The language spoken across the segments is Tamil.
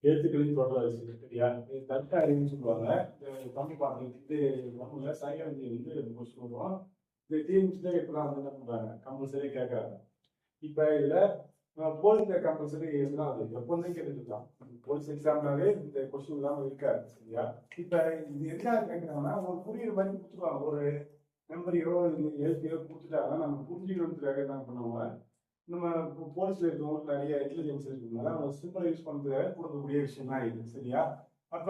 எழுத்துக்களையும் சொல்ற சரியா? இது தர்க்க அறிவுன்னு சொல்லுவாங்க. இந்த தமிழ் பாடல் இது தமிழ்ல சைக்காலஜி கொஸ்டின் வரும். இந்த டீம்ஸ்ல இப்பெல்லாம் என்ன பண்றாங்க, கம்பல்சரி கேட்கறாங்க. இப்ப இதுல போலீஸ் கம்பல்சரி எழுதலாம். அது எப்பவுமே கேட்டுருக்கலாம். போலீஸ் எக்ஸாம்னாலே இந்த கொஸ்டின் இல்லாம இருக்காது சரியா? இப்ப இது எதுக்காக கேட்கறாங்கன்னா, ஒரு புரியுற மாதிரி கொடுத்துருவாங்க. ஒரு மெமரியோ எழுத்தையோ கொடுத்துட்டாங்கன்னா நம்ம புரிஞ்சுக்கணுன்றதுக்காக என்ன பண்ணுவாங்க, நம்ம போலீஸ்ல இருக்கவங்களுக்கு நிறைய இன்டெலிஜென்ஸ் இருக்கிறதுனால அவங்க சிம்பிளா யூஸ் பண்றதுக்காக கொடுக்கக்கூடிய விஷயம் தான் இது சரியா? அப்ப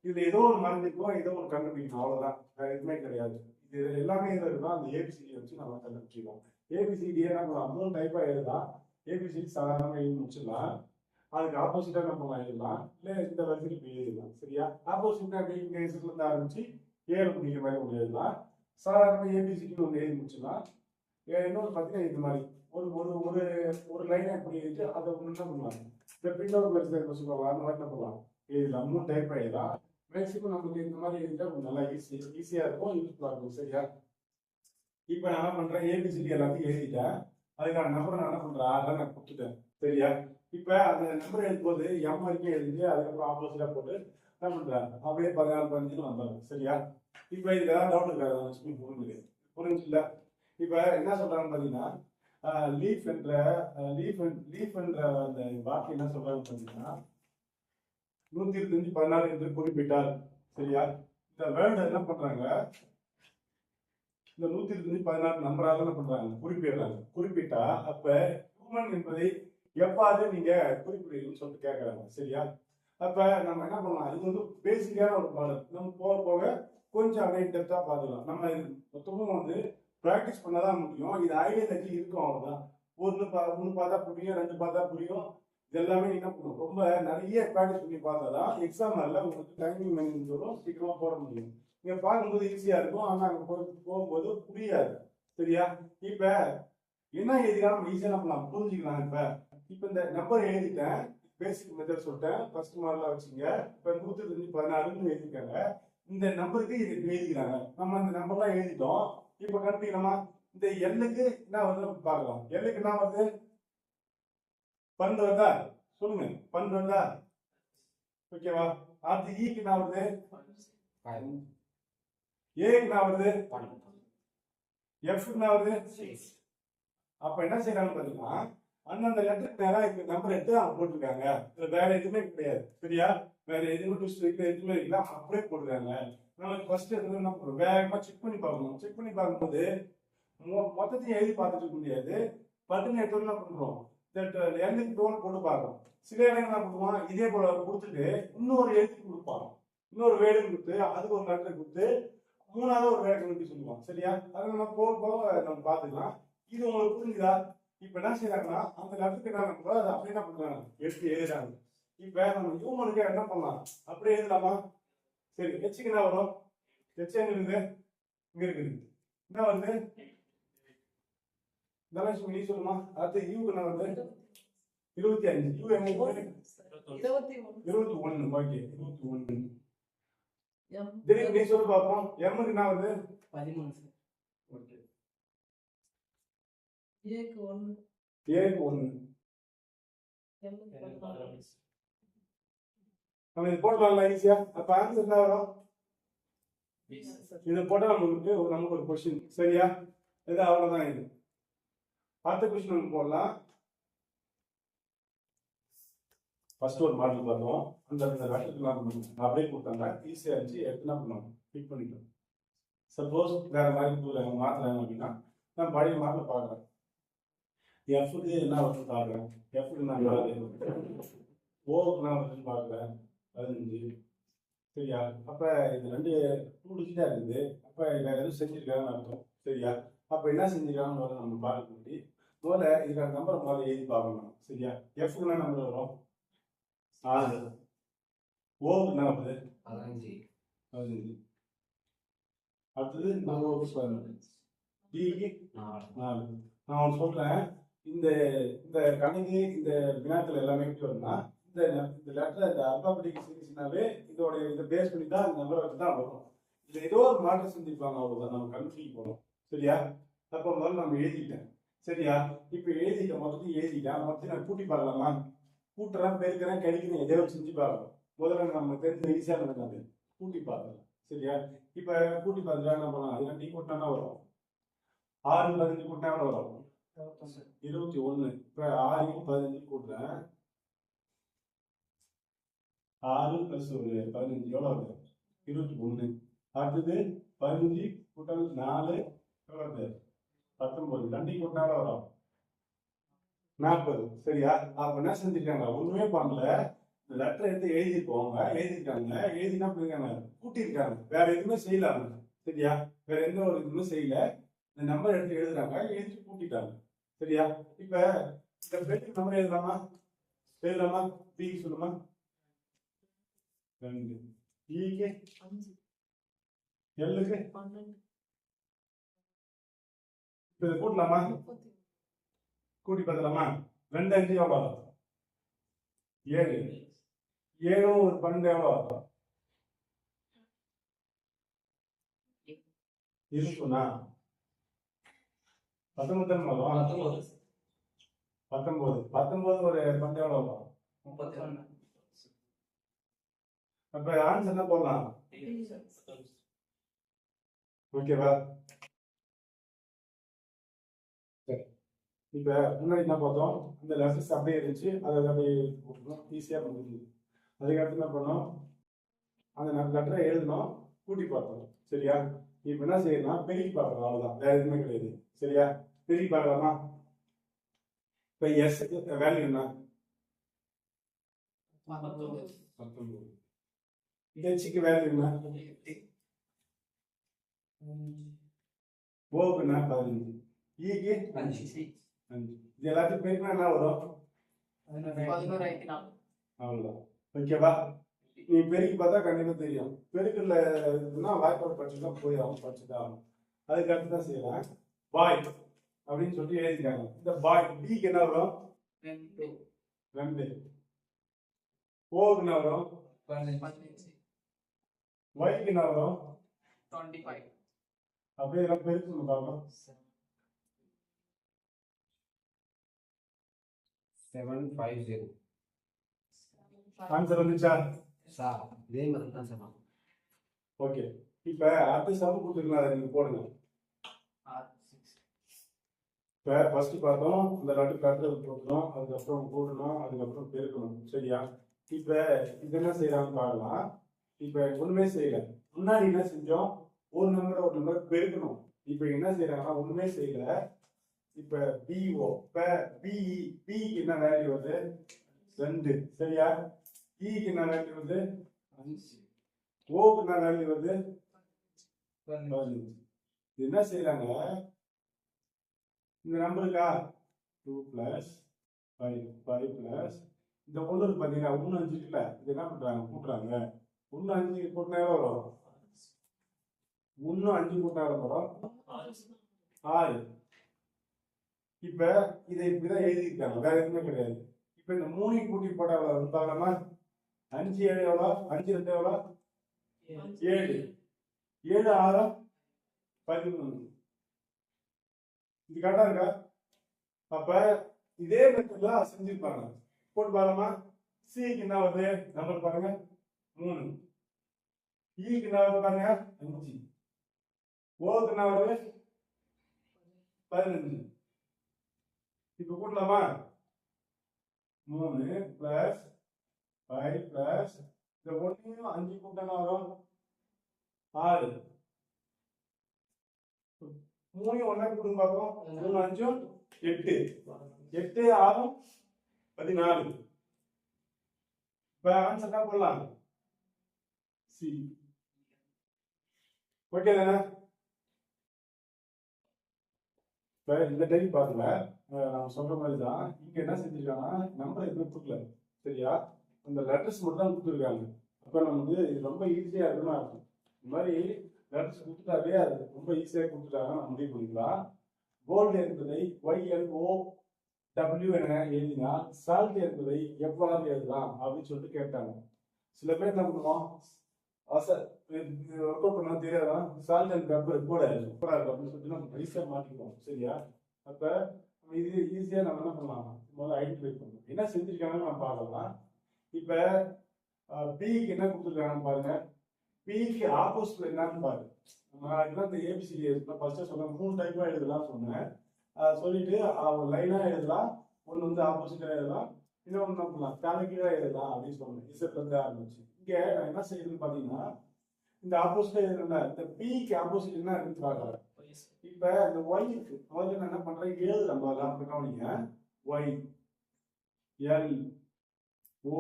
இதுல ஏதோ ஒரு மறந்துக்கும், ஏதோ ஒரு கண்டுபிடிக்கணும், அவ்வளவுதான். வேற எதுவுமே கிடையாது. இது எல்லாமே எது இருக்கும், அந்த ஏபிசிடி வச்சு நம்ம கண்டுபிடிச்சிருக்கோம். ஏபிசிடி என்ன பண்ணலாம், 3 டைப்பா எழுதலாம். ஏபிசிடி சாதாரணமா எழுதி முடிச்சிடலாம். அதுக்கு ஆப்போசிட்டா நம்ம எழுதலாம், இல்ல இந்த வரிசையில் இப்படி எழுதலாம் சரியா? ஆப்போசிட்டா இங்க இருந்து ஆரம்பிச்சு ஏழு முடிக்கிற மாதிரி ஒன்று எழுதலாம். சாதாரண ஏபிசிடி ஒன்று எழுதி முடிச்சிடலாம். இன்னொன்று பார்த்தீங்கன்னா இது மாதிரி ஒரு ஒரு ஒரு ஒரு லைனை இப்படி எழுதிட்டு அதை ஒன்று என்ன பண்ணுவாங்க, இந்த பின்னோர் வரிசை சொல்லுவாங்க, அந்த மாதிரி என்ன பண்ணலாம் எழுதலாம். 3 டைப் எழுதலாம். மேக்ஸிமம் நமக்கு இந்த மாதிரி எழுதிட்டா கொஞ்சம் நல்லா ஈஸியா இருக்கும், யூஸ்ஃபுல்லாக இருக்கும் சரியா? இப்போ நான் என்ன பண்றேன், ஏபிசிடி எல்லாத்தையும் எழுதிட்டேன். அதுக்கான நம்பரை நான் என்ன பண்றேன், ஆர்டர் நான் கொடுத்துட்டேன் சரியா? இப்போ அந்த நம்பர் எழுதும்போது எம் வரைக்கும் எழுதிட்டு அதுக்கப்புறம் ஆப்போசிட்டா போட்டு என்ன பண்றேன், அப்படியே 14 15 வந்துடும் சரியா? இப்போ இதுக்கு ஏதாவது டவுட் இருக்காது, புரிஞ்சுல? இப்போ என்ன சொல்றாங்கன்னு பார்த்தீங்கன்னா, லீஃப் என்ற அந்த வார்த்தை என்ன சொல்றாங்கன்னு பார்த்தீங்கன்னா, 125 என்று குறிப்பிட்டார் சரியா? இந்த வேர்டு என்ன பண்றாங்க, இந்த 125 நம்பரால என்ன பண்றாங்க, குறிப்பிட்டா அப்ப ஹியூமன் என்பதை எவ்வாறு நீங்க குறிப்பிடுவீங்கன்னு சொல்லிட்டு கேட்கறாங்க சரியா? அப்ப நம்ம என்ன பண்ணலாம், இது பேசிக்கான ஒரு பாடல். நம்ம போக போக கொஞ்சம் அப்படியே டெப்தா பார்த்துக்கலாம். நம்ம இது மொத்தமும் ப்ராக்டிஸ் பண்ணாதான் முடியும். இது ஐடியாலஜி இருக்கும், அவ்வளவுதான். ஒன்று பார்த்தா புரியும், 2 பார்த்தா புரியும். இது எல்லாமே என்ன பண்ணும், ரொம்ப நிறைய ப்ராக்டிஸ் பண்ணி பார்த்தாதான் எக்ஸாம் நாளில் உங்களுக்கு டைமிங் மேனேஜ்மெண்ட் வரும், சீக்கிரமா போட முடியும். நீங்க பார்க்கும்போது ஈஸியா இருக்கும், ஆனா அங்க போகும்போது புரியாது சரியா? இப்ப என்ன எழுதிக்கலாம், ஈஸியா நம்ம புரிஞ்சுக்கலாம். இப்ப இந்த நம்பர் எழுதிட்டேன், பேசிக் மெத்தட் சொல்லிட்டேன், ஃபர்ஸ்ட் மாடலா வச்சுங்க. இப்ப 116 எழுதிருக்காங்க. இந்த நம்பருக்கு இது எழுதிக்கிறாங்க. நம்ம அந்த நம்பர்லாம் எழுதிட்டோம். இப்ப கண்டுபிடிக்கலாமா, இந்த எல்லுக்கு என்ன வருது பார்க்கலாம். எல்லுக்கு என்ன வருது, 12 வருதா? சொல்லுங்க, 12 வருதா? ஓகேவா? அடுத்து ஈக்கு என்ன வருது, ஏக்கு என்ன வருது, எஃப் என்ன வருது. அப்ப என்ன செய்யறாங்கன்னு பாத்தீங்கன்னா, அந்தந்த லெட்டருக்கு நேரம் இந்த நம்பர் எடுத்து அவங்க போட்டிருக்காங்க. வேற எதுவுமே கிடையாது சரியா? வேற எதுவுமே ட்விஸ்ட் எதுவுமே இல்லை, அப்படியே போட்டுருக்காங்க. நமக்கு ஃபர்ஸ்ட் என்ன பண்ணுறோம், வேகமா செக் பண்ணி பார்க்கணும். செக் பண்ணி பார்க்கும்போது மொத்தத்தையும் எழுதி பார்த்துட்டு இருக்க முடியாது. பட்டுன்னு எடுத்து என்ன பண்றோம், எண்ணுக்கு டோன் போட்டு பார்க்கணும். சில இடங்கள் என்ன பண்ணுவான், இதே போல கொடுத்துட்டு இன்னொரு எழுத்து கொடுப்பான், இன்னொரு வேடு கொடுத்து அதுக்கு ஒரு லெட்டர் கொடுத்து 3வது ஒரு வேடு கொடுத்து சொல்லுவான் சரியா? அதை நம்ம போக போக நம்ம பார்த்துக்கலாம். இது உங்களுக்கு புரிஞ்சுதா? இப்ப என்ன செய்யறாங்கன்னா, அந்த லெட்டருக்கு என்ன பண்றோம், அதை அப்படியே என்ன பண்றாங்க, எடுத்து எழுதுறாங்க. இப்ப நம்ம ஹியூமனுக்கு என்ன பண்ணலாம், அப்படியே எழுதலாமா? சரி, ஹெச்சுக்கு என்ன வரும், ஹெச் எங்க இருக்குது, இங்க இருக்குது. என்ன வருது, தனலட்சுமி நீ சொல்லுமா. அடுத்து யூக்கு என்ன வருது, 25. யூ எங்க 21. ஓகே, 21. நீ சொல்லு பார்ப்போம். எம்முக்கு என்ன வருது, 13. ஓகே, ஏக்கு 1. ஏக்கு 1. நம்ம இது போடலாம்ல ஈஸியா? அப்ப ஆன்சர் என்ன வரும், இதை போட்டா நமக்கு ஒரு கொஸ்டின் சரியா? இது அவ்வளவுதான். இது அடுத்த கொஸ்டின் நம்ம போடலாம். ஃபர்ஸ்ட் ஒரு மாடல் பார்த்தோம், அந்த அப்படியே கொடுத்தாங்க, ஈஸியா இருந்துச்சு, எடுத்து என்ன பண்ணுவோம், பிக் பண்ணிக்கலாம். சப்போஸ் வேற மாதிரி மாத்தலாம் அப்படின்னா நான் பழைய மாடல பாக்குறேன். எஃப்க்கு என்ன வருது பாக்குறேன், எஃப்க்கு நான் ஓக்கு என்ன வருதுன்னு பாக்குறேன், 15 சரியா? அப்ப இது 2 டிஜிட்டா இருக்குது. அப்ப வேற எதுவும் செஞ்சிருக்காங்கன்னு அர்த்தம் சரியா? அப்ப என்ன செஞ்சிருக்காங்கன்னு நம்ம பார்க்க முன்னாடி முதல்ல இதுக்கான நம்பரை முதல்ல எழுதி பார்க்கணும் சரியா? எஃப்க்கு என்ன நம்பர் வரும், 4. ஓக்கு என்ன வருது, 15. அடுத்தது டிக்கு 4. நான் சொல்றேன், இந்த இந்த கணக்கு இந்த வினாக்கள் எல்லாமே எப்படி வரும்னா, இந்த லெட்டர் இந்த அல்பாபெட்டிக் சீரிஸ்னாவே இதை பேஸ் பண்ணி தான் இந்த நம்பரை வச்சு தான் வரும். இதுல ஏதோ ஒரு மாற்றம் செஞ்சிருப்பாங்க, அவ்வளவுதான். நம்ம கண்டுபிடிக்க போறோம் சரியா? அப்ப முதல்ல நம்ம எழுதிட்டேன் சரியா? இப்ப எழுதிட்டேன், மொத்தத்தையும் எழுதிட்டேன். மொத்தத்தையும் நான் கூட்டி பார்க்கலாமா? கூட்டுறேன் பெருக்கிறேன் கழிக்கிறேன் எதையோ செஞ்சு பார்க்கணும். முதல்ல நம்ம தெரிஞ்ச ஈஸியாக நடக்காது, கூட்டி பார்க்கலாம். சரியா? இப்போ கூட்டி பார்த்துட்டா என்ன பண்ணலாம்? அதெல்லாம் டீ கூட்டினா வரும். 6 15 கூட்டினா எவ்வளோ வரும்? 21. இப்போ 6 15 கூட்டுறேன். 6 + ஒரு 15 எவ்வளோ வருது? 21. அடுத்தது 15 கூட்டல் 4 எவ்வளோ வருது? 19. 2 கூட்டினா எவ்வளோ வரும்? 40. சரியா? அப்ப என்ன செஞ்சிருக்காங்க? ஒண்ணுமே பண்ணல. லெட்டர் எடுத்து எழுதிருக்கோங்க, எழுதிருக்காங்க. எழுதி என்ன பண்ணிருக்காங்க? கூட்டியிருக்காங்க. வேற எதுவுமே செய்யல அவங்க. சரியா? வேற எந்த ஒரு இதுவுமே செய்யல. இந்த நம்பர் எடுத்து எழுதுறாங்க, எழுதி கூட்டிட்டாங்க. சரியா? இப்ப இந்த பெருக்கு நம்பர் எழுதலாமா? எழுதலாமா? பி சொல்லுமா? 2. ஈக்கு 5. எல்லுக்கு 12. இப்ப இதை கூட்டலாமா? கூட்டி பார்க்கலாமா? 2 5 எவ்வளோ? 7. 7 ஒரு 12 எவ்வளோ? இருக்குண்ணா 19 வரும். 19 19 ஒரு 12 எவ்வளோ வரும்? 31. அப்ப ஆன்சர் என்ன போடலாம்? ஓகேவா? சரி, இப்ப முன்னாடி என்ன பார்த்தோம்? அந்த லெட்டர்ஸ் அப்படியே இருந்துச்சு, அதை அப்படியே போட்டுக்கணும், ஈஸியா முடிஞ்சது. அதுக்கடுத்து என்ன பண்ணோம்? அந்த லெட்டரை எழுதணும், கூட்டி பார்த்தோம். சரியா? இப்ப என்ன செய்யணும்? பெருக்கி பார்க்கணும், அவ்வளவுதான், வேற எதுவுமே கிடையாது. சரியா? பெருக்கி பார்க்கலாமா? இப்ப எஸ் வேல்யூ என்ன? 19. ஹெச்சுக்கு வேல்யூ என்ன? ஓக்கு என்ன? 15. ஈக்கு 5. இது எல்லாத்தையும் பெருக்கினா என்ன வரும்? 11,004. அவ்வளவுதான். ஓகேவா? நீ பெருக்கி பார்த்தா கண்டிப்பா தெரியும். பெருக்கல இதுனா வாய்ப்பாடு படிச்சுதான் போய் ஆகும், படிச்சுதான் ஆகும். அதுக்கு அடுத்து தான் செய்யலாம். பாய் அப்படின்னு சொல்லி எழுதிருக்காங்க. இந்த பாய் டிக்கு என்ன வரும்? 2. ஓக்கு என்ன வரும்? 15. ஒய்க்கு என்ன வரும்? 25. அப்படியே எல்லாம் பெருக்கணும் பார்க்கலாம். 750. ஆன்சர் வந்துச்சா? சார் இதே மாதிரி தான் சார். ஓகே, இப்ப அடுத்த சம் கொடுத்துருக்கலாம், அதை நீங்க போடுங்க. இப்ப ஃபர்ஸ்ட் பார்த்தோம், இந்த லெட்டர் போடணும், அதுக்கப்புறம் கூட்டணும், அதுக்கப்புறம் பெருக்கணும். சரியா? இப்ப இது என்ன செய்யறாங்கன்னு பார்க்கலாம். இப்ப ஒண்ணுமே செய்யல. முன்னாடி என்ன செஞ்சோம்? ஒரு நம்பர் பெருக்கணும். இப்ப என்ன செய்யறாங்கன்னா ஒண்ணுமே செய்யல. இப்ப பிஓ இப்ப பிஇ பி என்ன வேல்யூ வருது? 2. சரியா? இக்கு என்ன வேல்யூ வருது? 5. ஓக்கு என்ன வேல்யூ வருது? 15. என்ன செய்யறாங்க? இந்த நம்பருக்கா 2 + 5 5 + இந்த ஒன்று பார்த்தீங்கன்னா 1 5 இருக்குல்ல, இது என்ன பண்றாங்க? கூட்டுறாங்க. 1 5 கூட்டினா எவ்வளோ வரும்? 1 5 கூட்டினா எவ்வளோ வரும்? 6. இப்ப இதை இப்படிதான் எழுதியிருக்காங்க, வேற எதுவுமே கிடையாது. இப்ப இந்த 3 கூட்டி போட்டா எவ்வளோ வரும் பார்க்கலாமா? 5 7 எவ்வளோ? 5 2 எவ்வளோ? 7. 7 6 13. இது கரெக்டா இருக்கா? அப்ப இதே மெத்தட்ல செஞ்சிருப்பாங்க. போட்டு பாருமா. சிக்கு என்ன வருது? நம்பர் பாருங்க 3. ஈக்கு என்ன வருது பாருங்க 5. ஓக்கு என்ன வருது? 15. இப்ப கூட்டலாமா? 3 + 5 + இந்த 1 5 கூட்டினா என்ன வரும்? 6. 3 ஒண்ணா கூட்டுங்க பாப்போம். 3 5 8. 8 6 14. இப்ப ஆன்சர் என்ன போடலாம்? சி. ஓகே தானே? இப்ப இந்த டைம் பாருங்க, நான் சொல்ற மாதிரி தான். இங்க என்ன செஞ்சிருக்காங்கன்னா நம்பர் எதுவும் கொடுக்கல. சரியா? அந்த லெட்டர்ஸ் மட்டும் தான் கொடுத்துருக்காங்க. அப்ப நமக்கு இது ரொம்ப ஈஸியா இருக்குன்னு அர்த்தம். இந்த மாதிரி லெட்டர்ஸ் கொடுத்துட்டாவே அது ரொம்ப ஈஸியா கொடுத்துட்டாங்க, நம்ம முடிவு பண்ணிக்கலாம். கோல்டு என்பதை YLOW என எழுதினா சால்ட் என்பதை எவ்வாறு எழுதலாம் அப்படின்னு சொல்லிட்டு கேட்டாங்க. சில பேர் என்ன பண்ணுவோம்? ஒர்க் அவுட் பண்ண தெரியாதான் சால்ட் அண்ட் பெப்பர் கூட சூப்பரா இருக்கும் அப்படின்னு சொல்லிட்டு நம்ம ஈஸியா மாட்டிக்குவோம். சரியா? அப்ப இது ஈஸியா நம்ம என்ன பண்ணலாம், முதல்ல ஐடென்டிஃபை பண்ணணும். என்ன செஞ்சிருக்காங்கன்னு நம்ம பார்க்கலாம். இப்ப பிக்கு என்ன கொடுத்துருக்காங்கன்னு பாருங்க. பிக்கு ஆப்போசிட் என்னன்னு பாரு. நான் இதுதான் இந்த ஏபிசிடி ஃபர்ஸ்ட் சொன்னேன், 3 டைப்பா எழுதலாம் சொன்னேன். சொல்லிட்டு லைனா எழுதலாம், ஒன்று வந்து ஆப்போசிட்டா எழுதலாம், இன்னொன்று என்ன பண்ணலாம் தலைகீழா எழுதலாம் அப்படின்னு சொன்னேன். இசட்ல இருந்து ஆரம்பிச்சு இங்க நான் என்ன செய்யுதுன்னு பாத்தீங்கன்னா, இந்த ஆப்போசிட்டா எழுதுறேன்ல, இந்த பிக்கு ஆப்போசிட் என்ன இருக்குன்னு பாக்குறேன். இப்ப இந்த ஒய் இருக்கு, முதல்ல நான் என்ன பண்றேன், எழுதுறேன். முதல்ல கவனிங்க, ஒய் எல் ஓ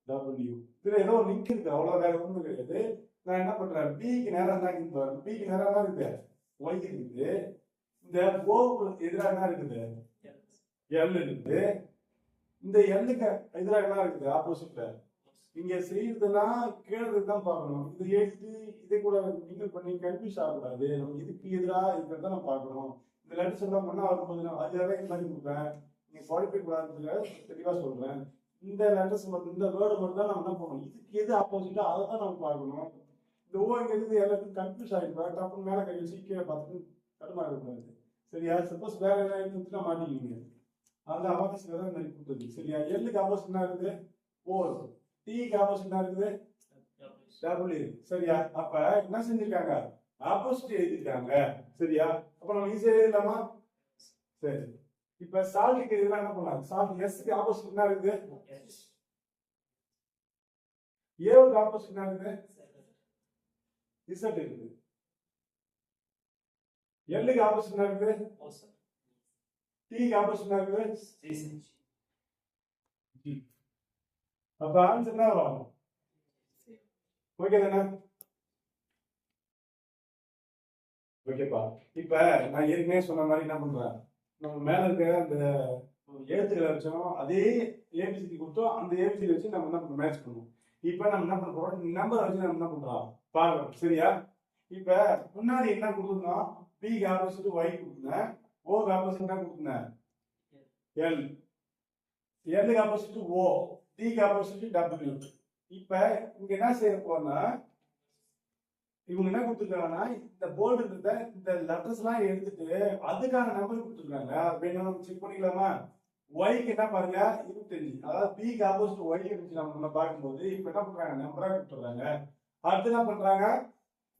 டபிள்யூ, இதுல ஏதோ ஒரு லிங்க் இருக்கு, அவ்வளவு வேற ஒன்றும் கிடையாது. நான் என்ன பண்றேன், பிக்கு நேரம் தான் இருக்குது, பிக்கு நேரம் தான் இருக்குது, ஒய் இருக்குது. இந்த ஓக்கு எதிராக என்ன இருக்குது, எல் இருக்குது. இந்த எல்லுக்கு எதிராக என்ன இருக்குது, ஆப்போசிட்ல. இங்க செய்யறதெல்லாம் கேள்றது தான் பார்க்கணும். இது எழுதி இதை கூட நீங்கள் பண்ணி கன்ஃபியூஸ் ஆகக்கூடாது. நம்ம இதுக்கு எதிராக இருக்கிறத நம்ம பார்க்கணும். இந்த லெட்டர்ஸ் எல்லாம் பண்ணா வரும்போது நான் அதுக்காக இந்த மாதிரி கொடுப்பேன். நீங்க குவாலிஃபை கூடாதுன்னு தெளிவா சொல்றேன். இந்த லெட்டர்ஸ் மட்டும், இந்த வேர்டு மட்டும் தான் நம்ம என்ன பண்ணணும், இதுக்கு எது ஆப்போசிட்டா அதை தான் நம்ம பார்க்கணும். இந்த ஓ இங்க இருந்து எல்லாருக்கும் கன்ஃபியூஸ் ஆகிருப்பேன். டப்புன்னு மேலே கை வச்சு கீழே பார்த்துட்டு தடுமாறக்கூடாது. சரியா? சப்போஸ் வேற என்ன இருந்துச்சுன்னா மாட்டிக்கிங்க. அந்த ஆப்போசிட் தான் நான் கொடுத்தது. சரியா? எல்லுக்கு ஆப்போசிட் என்ன இருக்குது, ஓ. டீக்கு ஆப்போசிட் என்ன இருக்குது, டபிள்யூ. சரியா? அப்ப என்ன செஞ்சிருக்காங்க, ஆப்போசிட் எழுதிருக்காங்க. சரியா? அப்ப நம்ம ஈஸியா எழுதலாமா? சரி. இப்ப சால்ட்டுக்கு இதெல்லாம் என்ன பண்ணலாம், சால்ட் எஸ்க்கு ஆப்போசிட் என்ன இருக்குது, ஏவுக்கு ஆப்போசிட் என்ன இருக்குது, இசட் இருக்குது. எல்லுக்கு ஆப்போசிட் என்ன இருக்குது, டீக்கு ஆப்போசிட் என்ன இருக்குது, ஜி. அப்ப ஆன்சர் என்ன வரும், ஓகே தானே? ஓகேப்பா. இப்ப நான் ஏற்கனவே சொன்ன மாதிரி என்ன பண்றேன், நம்ம மேல இருக்கிற அந்த எழுத்துக்களை வச்சோம், அதே ஏபிசிடி கொடுத்தோம், அந்த ஏபிசிடி வச்சு நம்ம என்ன மேட்ச் பண்ணுவோம். இப்ப நம்ம என்ன பண்ண போறோம், நம்பர் வச்சு நம்ம என்ன பண்றோம் பாருங்க. சரியா? இப்ப முன்னாடி என்ன கொடுத்துருந்தோம், பிக்கு ஆப்போசிட் ஒய் கொடுத்துருந்தேன், ஓக்கு ஆப்போசிட் என்ன கொடுத்துருந்தேன், எல், எல்லுக்கு ஆப்போசிட் ஓ, டிக்கு ஆப்போசிட் டபிள்யூ. இப்ப இங்க என்ன செய்ய போறோம்னா, இவங்க என்ன கொடுத்துருக்காங்கன்னா, இந்த போர்டு இருந்த இந்த லெட்டர்ஸ் எல்லாம் எடுத்துட்டு அதுக்கான நம்பர் கொடுத்துருக்காங்க. வேணும் செக் பண்ணிக்கலாமா? ஒய்க்கு என்ன பாருங்க 25, அதாவது பிக்கு ஆப்போசிட் ஒய் இருந்துச்சு நம்ம பார்க்கும்போது. இப்ப என்ன பண்றாங்க, நம்பரா கொடுத்துறாங்க. அடுத்து என்ன பண்றாங்க,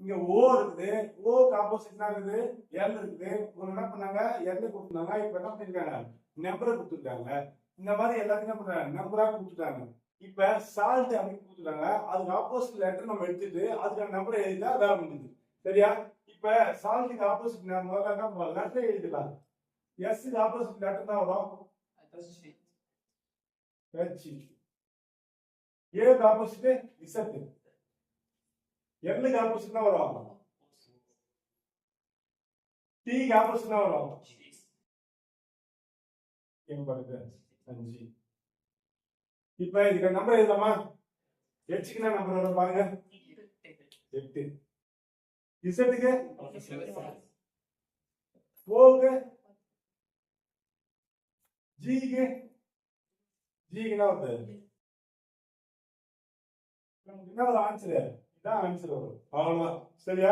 இங்க ஓ இருக்குது, ஓக்கு ஆப்போசிட் என்ன இருக்குது, எல் இருக்குது. இவங்க என்ன பண்ணாங்க, எல் கொடுத்துருந்தாங்க. இப்ப என்ன பண்ணிருக்காங்க, நம்பரை கொடுத்துருக்காங்க. இந்த மாதிரி எல்லாத்தையும் என்ன பண்றாங்க, நம்பரா கொடுத்துட்டாங்க. இப்ப சால்ட் அப்படின்னு கொடுத்துட்டாங்க, அதுக்கு ஆப்போசிட் லெட்டர் நம்ம எடுத்துட்டு அதுக்கான நம்பரை எழுதிட்டா வேலை முடியுது. சரியா? இப்ப சால்ட்டுக்கு ஆப்போசிட் முதல்ல என்ன லெட்டர் எழுதிடலாம். எஸ்க்கு ஆப்போசிட் லெட்டர் தான் வரும், ஹெச். ஏக்கு ஆப்போசிட் இசட், எல்லுக்கு ஆப்போசிட் தான் வரும், டீக்கு ஆப்போசிட் தான் வரும், பாருங்க 5. இப்ப இதுக்கு நம்பர் எழுதலாமா, ஹெச்க்கு நம்பர் வரும் பாருங்க 8, இசட்டுக்கு ஓக்கு, ஜிக்கு என்ன வருது, என்ன ஒரு ஆன்சர், இதான் ஆன்சர் வரும். அவ்வளவுதான். சரியா?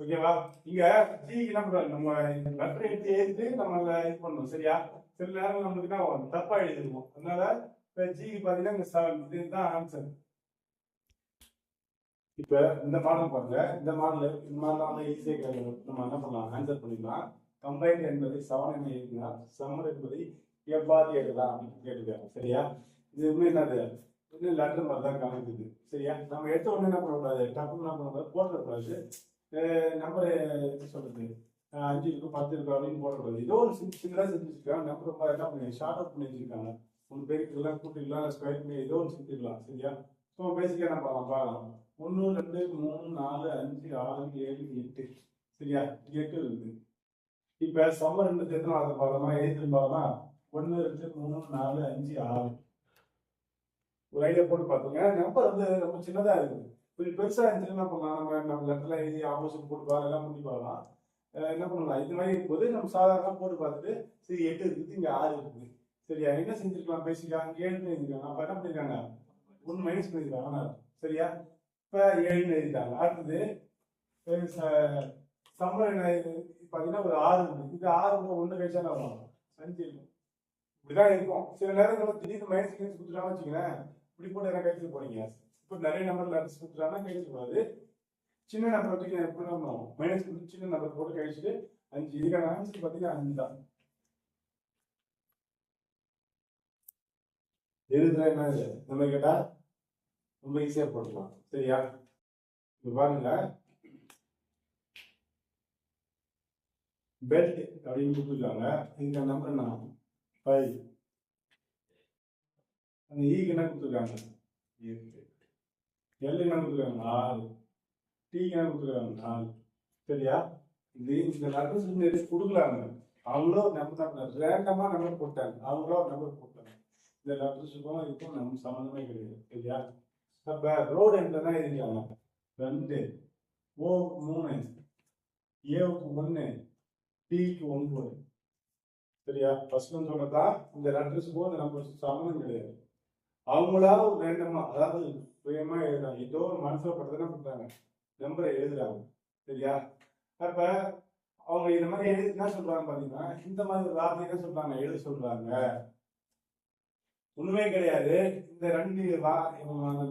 ஓகேவா? இங்க ஜிக்கு என்ன பண்றோம், நம்ம லெட்டர் எடுத்து எழுதிட்டு நம்ம இது பண்ணணும். சரியா? சில நேரம் நம்மளுக்கு என்ன தப்பா எழுதிருவோம். அதனால இப்ப ஜிக்கு பாத்தீங்கன்னா இங்க 7, இதுதான் ஆன்சர். இப்ப இந்த மாடல் பாருங்க, இந்த மாடல் ஈஸியா நம்ம என்ன பண்ணலாம், ஆன்சர் பண்ணிக்கலாம். கம்பைன்ட் என்பதை 7 என எழுதினால் சம்மர் என்பதை எவ்வாறு எழுதலாம் அப்படின்னு கேட்டுருக்காங்க. சரியா? இது என்னது, இன்னும் லெட்டர் மாதிரி தான் கணக்குது. சரியா? நம்ம எடுத்த உடனே என்ன பண்ணக்கூடாது, டப்புன்னு என்ன பண்ணக்கூடாது, போட்டக்கூடாது. நம்பர் சொல்றது 5 இருக்கும் 10 இருக்கும் அப்படின்னு போடக்கூடாது. ஏதோ ஒரு சிம்பிளா செஞ்சு வச்சிருக்காங்க. நம்பர் என்ன பண்ணி ஷார்ட் அவுட் பண்ணி வச்சிருக்காங்க. 3 பேருக்கு எல்லாம் கூட்டிக்கலாம், ஸ்கொயர் பண்ணி ஏதோ ஒன்று செஞ்சுக்கலாம். சரியா? ஸோ பேசிக்கா என்ன பார்க்கலாம், 1 2 3 4 5 6 7 8. சரியா? 8 இருக்குது. இப்ப சம்மர் ரெண்டு எத்தனை வார்த்தை பார்க்கலாமா, எழுத்து பார்க்கலாம். 1 2 3 4 5 6. ஒரு ஐடியா போட்டு பார்த்துங்க. நம்பர் வந்து ரொம்ப சின்னதா இருக்குது. கொஞ்சம் பெருசா இருந்துச்சு என்ன பண்ணலாம், நம்ம லெட்டர்ல எழுதி ஆப்போசிட் போட்டு பார்க்கலாம், எல்லாம் பண்ணி பார்க்கலாம். என்ன பண்ணலாம், இது மாதிரி இருக்கும்போது நம்ம சாதாரண போட்டு பார்த்துட்டு சரி 8 இருக்குது, இங்க 6 இருக்குது. சரியா? என்ன செஞ்சிருக்கலாம், பேசிக்கா 7 எழுதிருக்காங்க. அப்ப என்ன பண்ணிருக்காங்க, 1 மைனஸ் பண்ணிருக்காங்க. சரியா? இப்ப 7 எழுதிட்டாங்க. அடுத்தது சம்பளம் என்ன பார்த்தீங்கன்னா ஒரு 6 இருக்கு. இது 6 ஒன்று கழிச்சா என்ன வரும்? 5 இருக்கும். இப்படிதான் இருக்கும். சில நேரங்களில் திடீர்னு மைனஸ் கழிச்சு கொடுத்துட்டான்னு வச்சுக்கிறேன், இப்படி போட்டு என்ன கழிச்சு போறீங்க. இப்போ நிறைய நம்பர் லெட்டர்ஸ் கொடுத்துட்டாங்கன்னா கழிச்சு கூடாது. சின்ன நம்பர் வச்சு எப்படி பண்ணணும், மைனஸ் கொடுத்து சின்ன நம்பர் போட்டு கழிச்சுட்டு 5. இதுக்கான ஆன்சர் பார்த்தீங்கன்னா 5 தான். எழுதுனா என்ன இது நம்ம கேட்டா ரொம்ப ஈஸியா போடலாம். சரியா? இப்ப பாருங்க, பெல்ட் அப்படின்னு கொடுத்துருக்காங்க. இந்த நம்பர் என்ன? 5. அந்த ஈக்கு என்ன கொடுத்துருக்காங்க? 8. எல் என்ன கொடுத்துருக்காங்க? 6. டீக்கு என்ன கொடுத்துருக்காங்க? 4. சரியா? இது இந்த நம்பர் எதுவும் கொடுக்கலாங்க. அவங்களோ நம்பர் ரேண்டமா நம்பர் போட்டாங்க. அவங்களோ நம்பர் போட்டாங்க. இந்த லெட்டர்ஸுக்கும் இதுக்கும் நம்ம சம்மந்தமே கிடையாது. சரியா? அப்ப ரோடு எண்ணில் தான் இருக்காங்க. 2, ஓக்கு 3, ஏவுக்கு 1, டிக்கு 9. சரியா? ஃபர்ஸ்ட் சொன்னதா இந்த லெட்டர்ஸுக்கும் இந்த நம்பர்ஸுக்கும் சம்மந்தம் கிடையாது. அவங்களா ஒரு ரேண்டமா, அதாவது சுயமா எழுதுறாங்க. ஏதோ ஒரு மனசுல பட்டதுன்னா கொடுத்தாங்க, நம்பரை எழுதுறாங்க. சரியா? அப்ப அவங்க இந்த மாதிரி எழுதி என்ன சொல்றாங்க பாத்தீங்கன்னா, இந்த மாதிரி ஒரு வார்த்தை என்ன சொல்றாங்க, எழுத சொல்றாங்க. ஒண்ணுமே கிடையாது. இந்த 2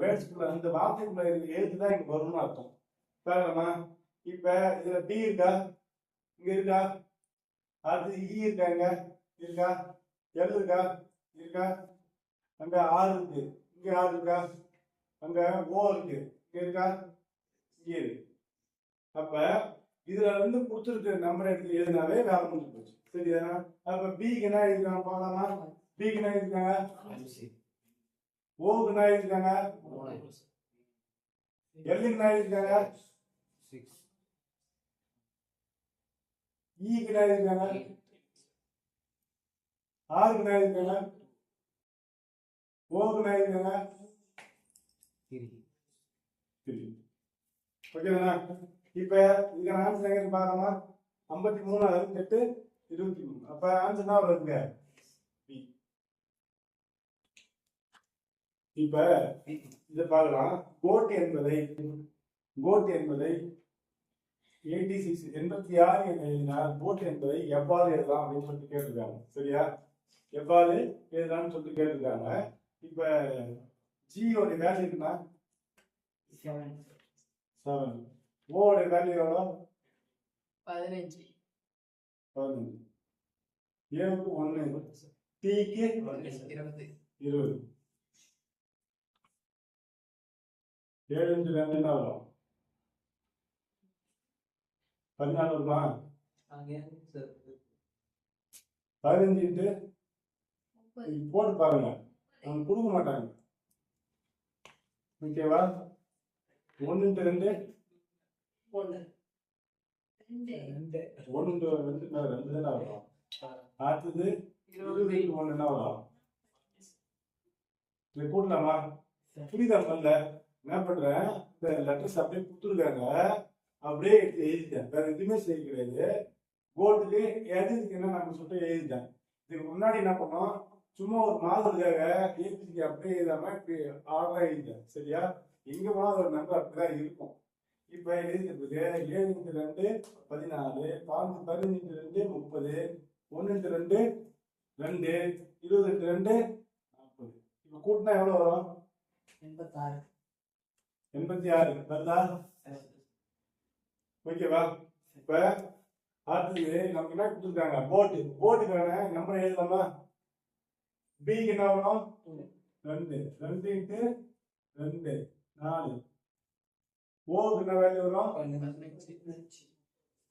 வேர்ட்ஸ்குள்ள இந்த வார்த்தைக்குள்ள எழுத்துதான் இங்க வரும்னு அர்த்தம். பாருங்கம்மா, இப்ப இதுல டி இருக்கா? இங்க இருக்கா? அடுத்து இ இருக்காங்க இருக்கா? எல் இருக்கா? இருக்கா? அங்க ஆர் இருக்கு. இங்க ஆர் இருக்கா? அங்க ஓ இருக்கு. இங்க இருக்கா? இங்க இருக்கு. அப்ப இதுல இருந்து கொடுத்துருக்க நம்பர் எடுத்து எழுதினாவே வேலை முடிஞ்சு போச்சு. சரியா? அப்ப பிக்கு என்ன எழுதிருக்காங்க பாக்கலாமா? பிக்கு என்ன எழுதிருக்காங்க? 5. ஓக்கு என்ன எழுதிருக்காங்க? 3. எல்லுக்கு என்ன எழுதிருக்காங்க? 6. ஈக்கு என்ன எழுதிருக்காங்க? ஆருக்கு என்ன எழுதிருக்காங்க? ஓக்கு என்ன எழுதிருக்காங்க? 3. ஓகேதானா? இப்ப இதுக்கு ஆன்சர் எங்க பாக்கலாமா? 53 68 23. அப்ப ஆன்சர் தான் வருங்க. இப்ப இத பார்க்கலாம். கோட் என்பதை 86 86 என எழுதினால் கோட் என்பதை எவ்வாறு எழுதலாம் அப்படின்னு சொல்லிட்டு கேட்டிருக்காங்க. சரியா? எவ்வாறு எழுதலாம்னு சொல்லிட்டு கேட்டிருக்காங்க. இப்ப ஜியோட வேல்யூ இருக்குன்னா 7. ஓட வேல்யூ எவ்வளோ? 15. 15. ஏவுக்கு 1, டிக்கு 20. 20. 7 இன்டு 2 என்ன வரும்? 14 வருமா? 15 இன்டு போட்டு பாருங்க, அவங்க கொடுக்க மாட்டாங்க. ஓகேவா? 1 இன்டு 2 1 இன்டு 2 தான் வரும். அடுத்தது 20 இன்டு 1 என்ன வரும்? இதை கூட்டலாமா? புரியுதா? பண்ணல என்ன பண்றேன், இந்த லெட்டர்ஸ் அப்படியே கொடுத்துருக்காங்க, அப்படியே எடுத்து எழுதிட்டேன். வேற எதுவுமே செய்ய கிடையாது. போர்டுக்கு எதுக்கு என்ன நம்ம சொல்லிட்டு எழுதிட்டேன். இதுக்கு முன்னாடி என்ன பண்ணோம், சும்மா ஒரு மாதிரிக்காக ஏபிசிக்கு அப்படியே எழுதாம இப்படி ஆர்டரா எழுதிட்டேன். சரியா? எங்க போனாலும் ஒரு நம்பர் அப்படிதான் இருக்கும். இப்ப எழுதிக்கிறதுக்கு 7 இன்டு 2 14, 15 இன்டு 2 30, 1 இன்டு 2 2, 20 இன்டு 2 40. இப்ப கூட்டினா எவ்வளவு வரும்? 86 வருதா? ஓகேவா? இப்ப அடுத்தது நமக்கு என்ன கொடுத்துருக்காங்க, போட்டுக்கான நம்பர் எழுதலாமா? பிக்கு என்ன வரும்? 2 இன்டு 2 4. ஓக்கு என்ன வேல்யூ வரும்? 15.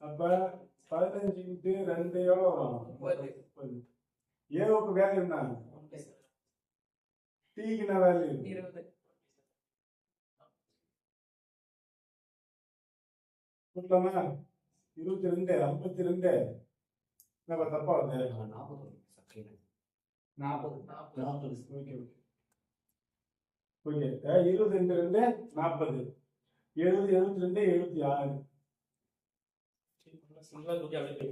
அப்ப 15 இன்டு 2 எவ்வளவு வரும்? 30. ஏவுக்கு வேல்யூ என்ன? டிக்கு என்ன வேல்யூ? 20. கூட்டலாமா? 22 52 என்ன தப்பா வருது? 40. Okay okay. 20 இன்டு 2 40. 70 72 76. சிம்பிளா அப்படியே